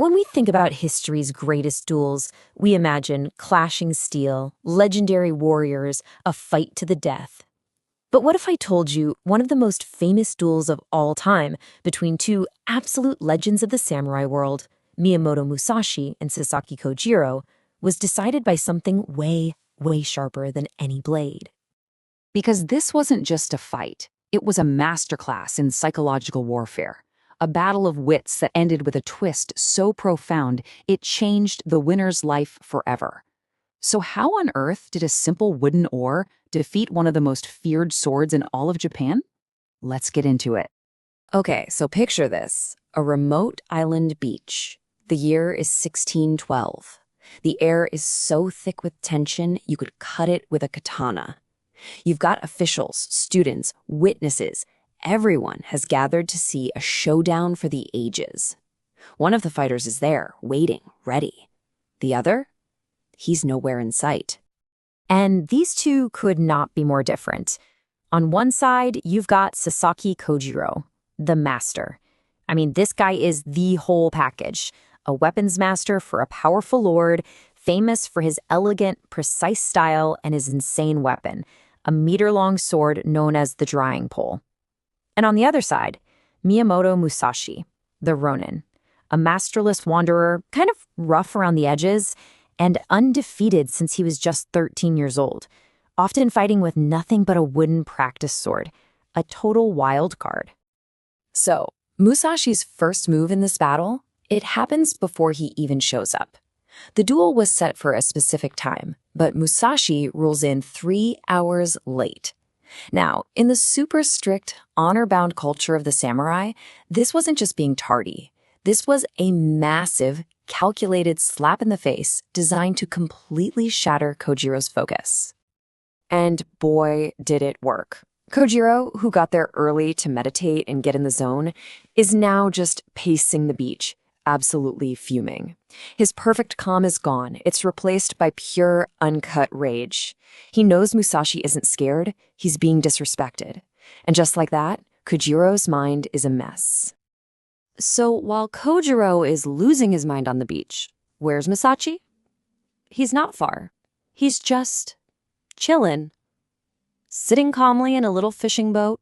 When we think about history's greatest duels, we imagine clashing steel, legendary warriors, a fight to the death. But what if I told you one of the most famous duels of all time between two absolute legends of the samurai world, Miyamoto Musashi and Sasaki Kojiro, was decided by something way, way sharper than any blade? Because this wasn't just a fight. It was a masterclass in psychological warfare. A battle of wits that ended with a twist so profound it changed the winner's life forever. So how on earth did a simple wooden oar defeat one of the most feared swords in all of Japan? Let's get into it. Okay, so picture this. A remote island beach. The year is 1612. The air is so thick with tension you could cut it with a katana. You've got officials, students, witnesses. Everyone has gathered to see a showdown for the ages. One of the fighters is there, waiting, ready. The other? He's nowhere in sight. And these two could not be more different. On one side, you've got Sasaki Kojiro, the master. I mean, this guy is the whole package. A weapons master for a powerful lord, famous for his elegant, precise style and his insane weapon, a meter-long sword known as the drying pole. And on the other side, Miyamoto Musashi, the Ronin, a masterless wanderer, kind of rough around the edges, and undefeated since he was just 13 years old, often fighting with nothing but a wooden practice sword, a total wild card. So, Musashi's first move in this battle, it happens before he even shows up. The duel was set for a specific time, but Musashi rolls in 3 hours late. Now, in the super strict, honor-bound culture of the samurai, this wasn't just being tardy. This was a massive, calculated slap in the face designed to completely shatter Kojiro's focus. And boy, did it work. Kojiro, who got there early to meditate and get in the zone, is now just pacing the beach, absolutely fuming. His perfect calm is gone. It's replaced by pure, uncut rage. He knows Musashi isn't scared. He's being disrespected. And just like that, Kojiro's mind is a mess. So while Kojiro is losing his mind on the beach, where's Musashi? He's not far. He's just chillin'. Sitting calmly in a little fishing boat,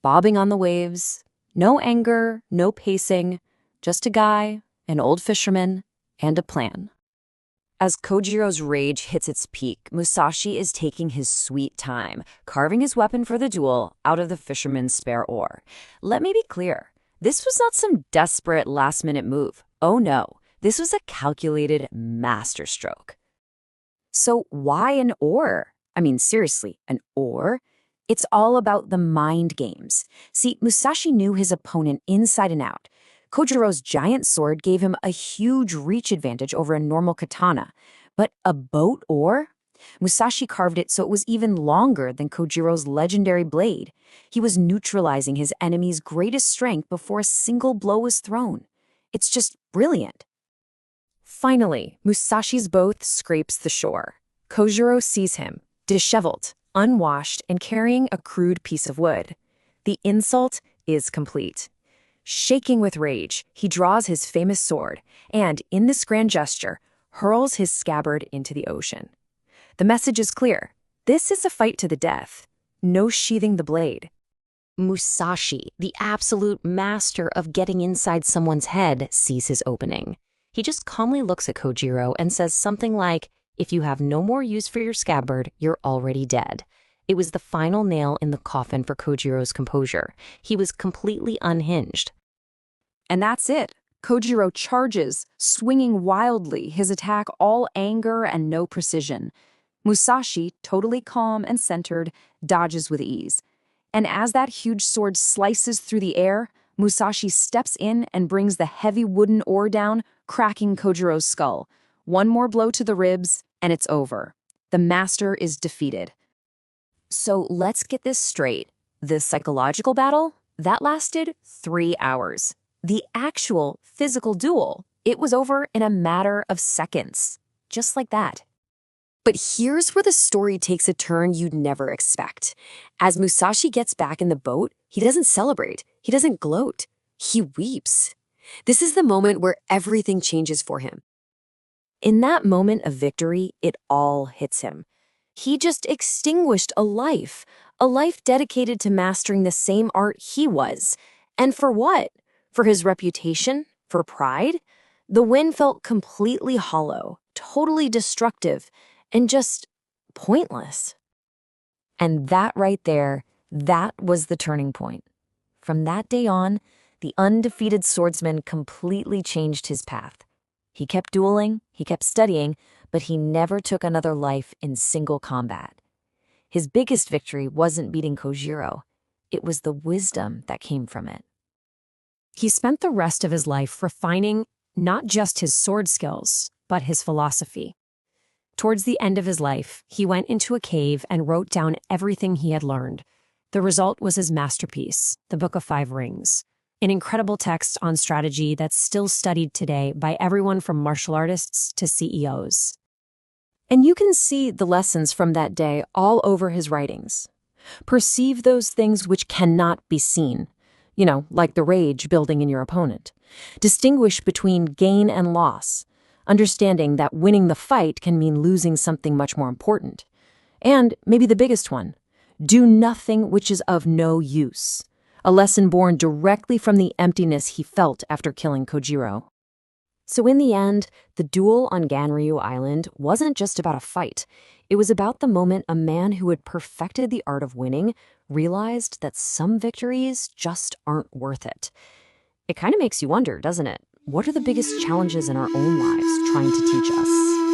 bobbing on the waves. No anger, no pacing. Just a guy, an old fisherman, and a plan. As Kojiro's rage hits its peak, Musashi is taking his sweet time, carving his weapon for the duel out of the fisherman's spare oar. Let me be clear, this was not some desperate last-minute move. Oh no, this was a calculated masterstroke. So why an oar? I mean, seriously, an oar? It's all about the mind games. See, Musashi knew his opponent inside and out. Kojiro's giant sword gave him a huge reach advantage over a normal katana. But a boat oar? Musashi carved it so it was even longer than Kojiro's legendary blade. He was neutralizing his enemy's greatest strength before a single blow was thrown. It's just brilliant. Finally, Musashi's boat scrapes the shore. Kojiro sees him, disheveled, unwashed, and carrying a crude piece of wood. The insult is complete. Shaking with rage, he draws his famous sword and, in this grand gesture, hurls his scabbard into the ocean. The message is clear. This is a fight to the death. No sheathing the blade. Musashi, the absolute master of getting inside someone's head, sees his opening. He just calmly looks at Kojiro and says something like, "If you have no more use for your scabbard, you're already dead." It was the final nail in the coffin for Kojiro's composure. He was completely unhinged. And that's it. Kojiro charges, swinging wildly, his attack all anger and no precision. Musashi, totally calm and centered, dodges with ease. And as that huge sword slices through the air, Musashi steps in and brings the heavy wooden oar down, cracking Kojiro's skull. One more blow to the ribs, and it's over. The master is defeated. So let's get this straight. This psychological battle, that lasted 3 hours. The actual physical duel, it was over in a matter of seconds. Just like that. But here's where the story takes a turn you'd never expect. As Musashi gets back in the boat, he doesn't celebrate. He doesn't gloat. He weeps. This is the moment where everything changes for him. In that moment of victory, it all hits him. He just extinguished a life dedicated to mastering the same art he was. And for what? For his reputation? For pride? The win felt completely hollow, totally destructive, and just pointless. And that right there, that was the turning point. From that day on, the undefeated swordsman completely changed his path. He kept dueling, he kept studying, but he never took another life in single combat. His biggest victory wasn't beating Kojiro. It was the wisdom that came from it. He spent the rest of his life refining not just his sword skills, but his philosophy. Towards the end of his life, he went into a cave and wrote down everything he had learned. The result was his masterpiece, the Book of Five Rings, an incredible text on strategy that's still studied today by everyone from martial artists to CEOs. And you can see the lessons from that day all over his writings. Perceive those things which cannot be seen. Like the rage building in your opponent. Distinguish between gain and loss, understanding that winning the fight can mean losing something much more important. And maybe the biggest one, do nothing which is of no use. A lesson born directly from the emptiness he felt after killing Kojiro. So in the end, the duel on Ganryu Island wasn't just about a fight. It was about the moment a man who had perfected the art of winning realized that some victories just aren't worth it. It kind of makes you wonder, doesn't it? What are the biggest challenges in our own lives trying to teach us?